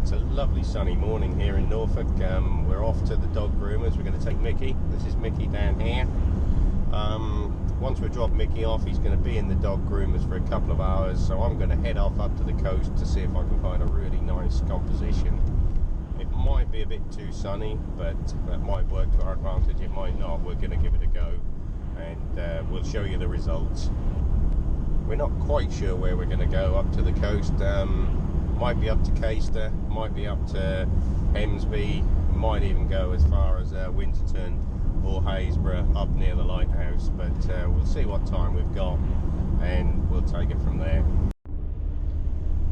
It's a lovely sunny morning here in Norfolk. We're off to the dog groomers. We're going to take Mickey. This is Mickey down here. Once we drop Mickey off, he's going to be in the dog groomers for a couple of hours, so I'm going to head off up to the coast to see if I can find a really nice composition. It might be a bit too sunny, but that might work to our advantage. It might not. We're going to give it a go, and we'll show you the results. We're not quite sure where we're going to go up to the coast. Might be up to Caister, might be up to Hemsby, might even go as far as Winterton or Happisburgh up near the lighthouse, but we'll see what time we've got and we'll take it from there.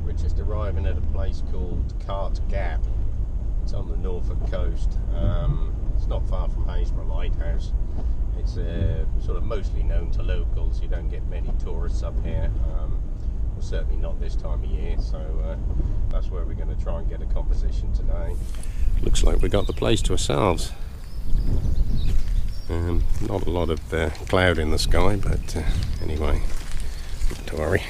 We're just arriving at a place called Cart Gap. It's on the Norfolk coast. It's not far from Happisburgh Lighthouse. It's sort of mostly known to locals. You don't get many tourists up here. Certainly not this time of year, so that's where we're going to try and get a composition today. Looks like we got the place to ourselves. Not a lot of cloud in the sky, but anyway, not to worry.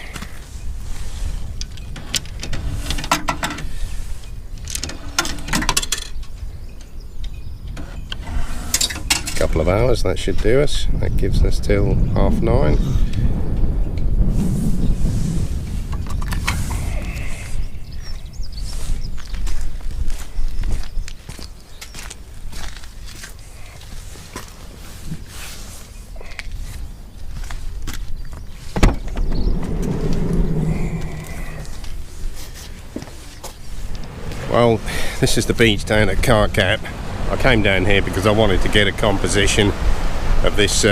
Couple of hours, that should do us. That gives us till 9:30. Well, this is the beach down at Cart Gap. I came down here because I wanted to get a composition of this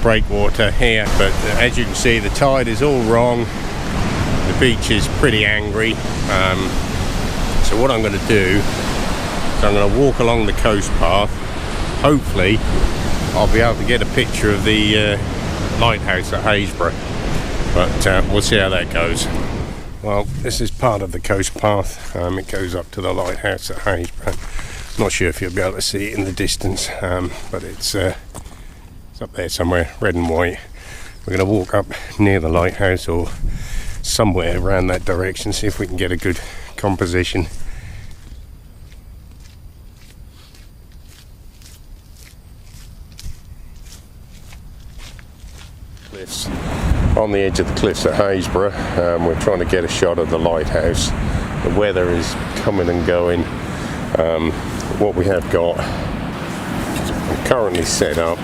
breakwater here, but as you can see, the tide is all wrong. The beach is pretty angry. So what I'm going to do is I'm going to walk along the coast path. Hopefully I'll be able to get a picture of the lighthouse at Happisburgh, but we'll see how that goes. Well, this is part of the coast path. It goes up to the lighthouse at Happisburgh. Not sure if you'll be able to see it in the distance, but it's up there somewhere, red and white. We're going to walk up near the lighthouse or somewhere around that direction, see if we can get a good composition. Cliffs. On the edge of the cliffs at Happisburgh, we're trying to get a shot of the lighthouse. The weather is coming and going. What we have got, I'm currently set up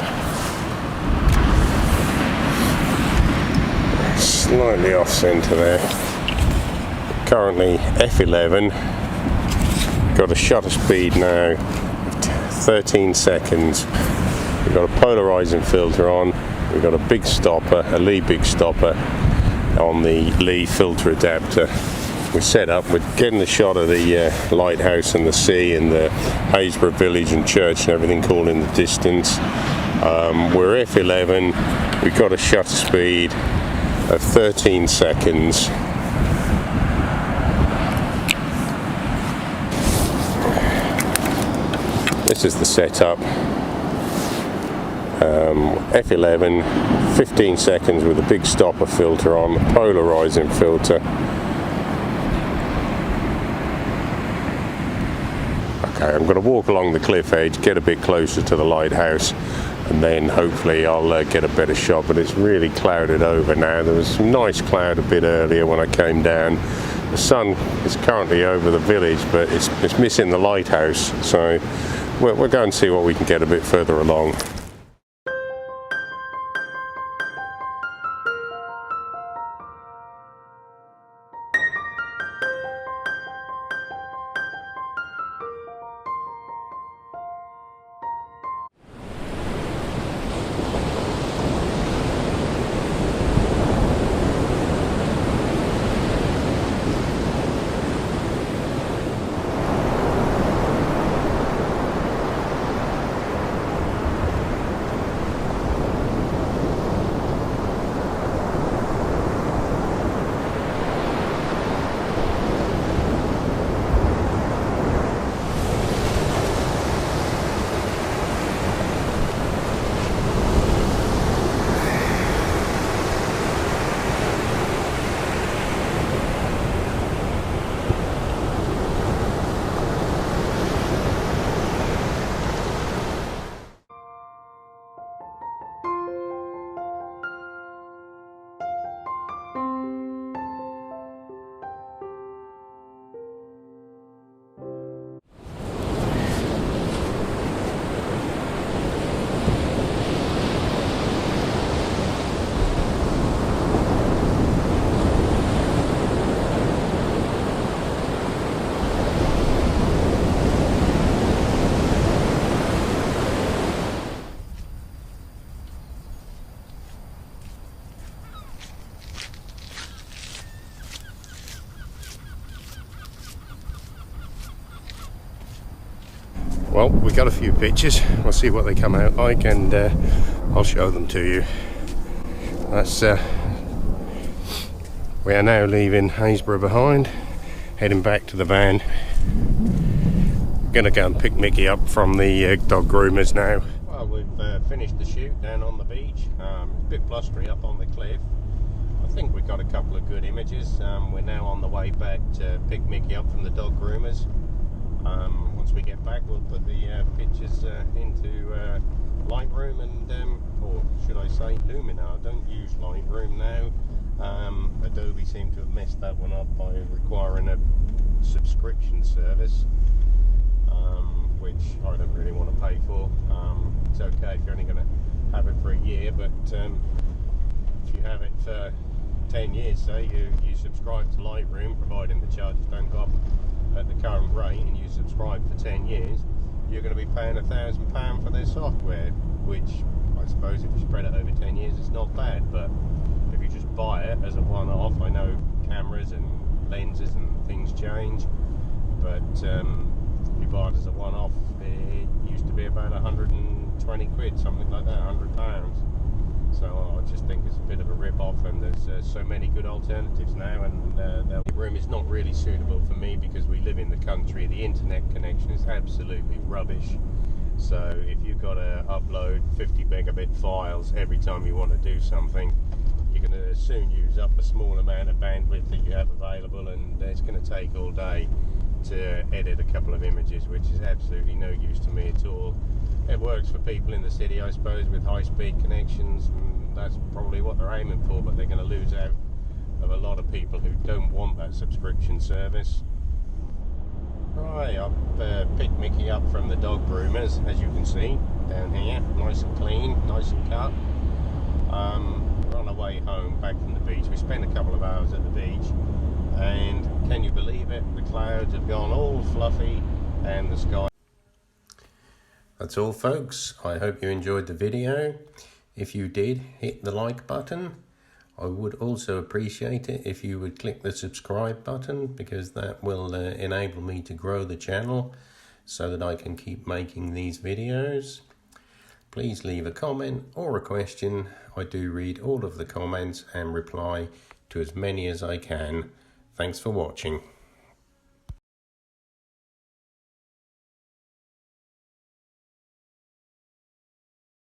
slightly off centre there. Currently F11, got a shutter speed now of 13 seconds. We've got a polarising filter on. We've got a big stopper, a Lee big stopper on the Lee filter adapter. We're set up, we're getting the shot of the lighthouse and the sea and the Happisburgh village and church and everything cool in the distance. We're F11, we've got a shutter speed of 13 seconds. This is the setup. F11, 15 seconds with a big stopper filter on, a polarising filter. Okay, I'm going to walk along the cliff edge, get a bit closer to the lighthouse, and then hopefully I'll get a better shot, but it's really clouded over now. There was some nice cloud a bit earlier when I came down. The sun is currently over the village, but it's missing the lighthouse, so we'll go and see what we can get a bit further along. Well, we got a few pictures. We'll see what they come out like, and I'll show them to you. That's we are now leaving Happisburgh behind, heading back to the van. Gonna go and pick Mickey up from the dog groomers now. Well, we've finished the shoot down on the beach. A bit blustery up on the cliff. I think we got a couple of good images. We're now on the way back to pick Mickey up from the dog groomers. Once we get back, we'll put the pictures into Lightroom and, or should I say Luminar. I don't use Lightroom now. Adobe seemed to have messed that one up by requiring a subscription service, which I don't really want to pay for. It's okay if you're only going to have it for a year, but if you have it for 10 years, say, you subscribe to Lightroom, providing the charges don't go up at the current rate, and you subscribe for 10 years, you're going to be paying £1,000 for their software, which I suppose if you spread it over 10 years it's not bad, but if you just buy it as a one-off, I know cameras and lenses and things change, but if you buy it as a one-off, it used to be about 120 quid, something like that, £100. So I just think it's a bit of a rip-off, and there's so many good alternatives now, and the room is not really suitable for me because we live in the country. The internet connection is absolutely rubbish, so if you've got to upload 50 megabit files every time you want to do something, you're going to soon use up a small amount of bandwidth that you have available, and it's going to take all day to edit a couple of images, which is absolutely no use to me at all. It works for people in the city, I suppose, with high-speed connections, and that's probably what they're aiming for, but they're going to lose out of a lot of people who don't want that subscription service. Right, I've picked Mickey up from the dog groomers, as you can see, down here, nice and clean, nice and cut. We're on our way home, back from the beach. We spent a couple of hours at the beach, and can you believe it? The clouds have gone all fluffy, and the sky... That's all, folks. I hope you enjoyed the video. If you did, hit the like button. I would also appreciate it if you would click the subscribe button, because that will enable me to grow the channel so that I can keep making these videos. Please leave a comment or a question. I do read all of the comments and reply to as many as I can. Thanks for watching.